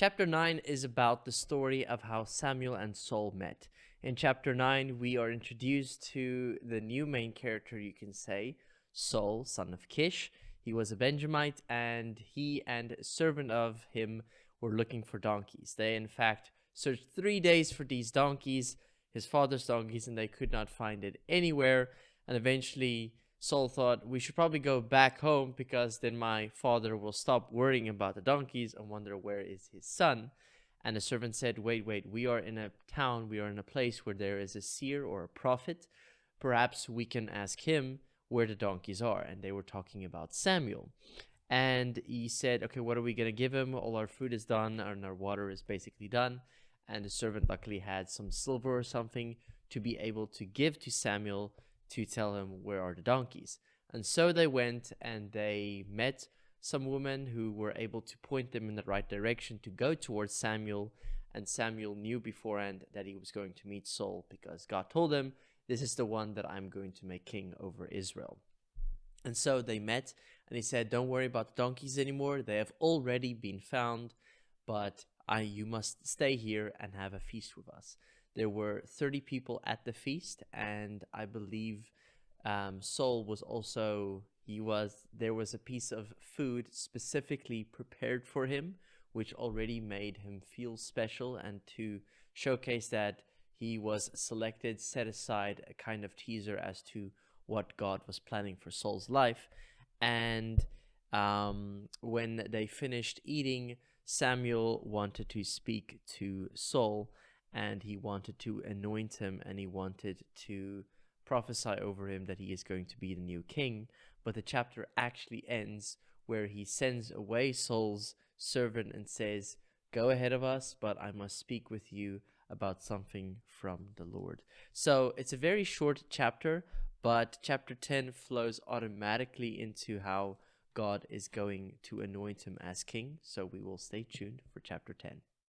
Chapter 9 is about the story of how Samuel and Saul met. In chapter 9, we are introduced to the new main character, you can say, Saul, son of Kish. He was a Benjamite, and he and a servant of him were looking for donkeys. They, in fact, searched 3 days for these donkeys, his father's donkeys, and they could not find it anywhere. And eventually, Saul thought, we should probably go back home because then my father will stop worrying about the donkeys and wonder where is his son. And the servant said, wait, we are in a town, we are in a place where there is a seer or a prophet. Perhaps we can ask him where the donkeys are. And they were talking about Samuel. And he said, okay, what are we going to give him? All our food is done, and our water is basically done. And the servant luckily had some silver or something to be able to give to Samuel to tell him where are the donkeys. And so they went and they met some women who were able to point them in the right direction to go towards Samuel. And Samuel knew beforehand that he was going to meet Saul because God told him, this is the one that I'm going to make king over Israel. And so they met, and he said, don't worry about the donkeys anymore. They have already been found, but you must stay here and have a feast with us. There were 30 people at the feast, and I believe Saul was also, there was a piece of food specifically prepared for him, which already made him feel special, and to showcase that he was selected, set aside a kind of teaser as to what God was planning for Saul's life. And when they finished eating, Samuel wanted to speak to Saul, and he wanted to anoint him, and he wanted to prophesy over him that he is going to be the new king. But the chapter actually ends where he sends away Saul's servant and says, go ahead of us, but I must speak with you about something from the Lord. So it's a very short chapter, but chapter 10 flows automatically into how God is going to anoint him as king. So we will stay tuned for chapter 10.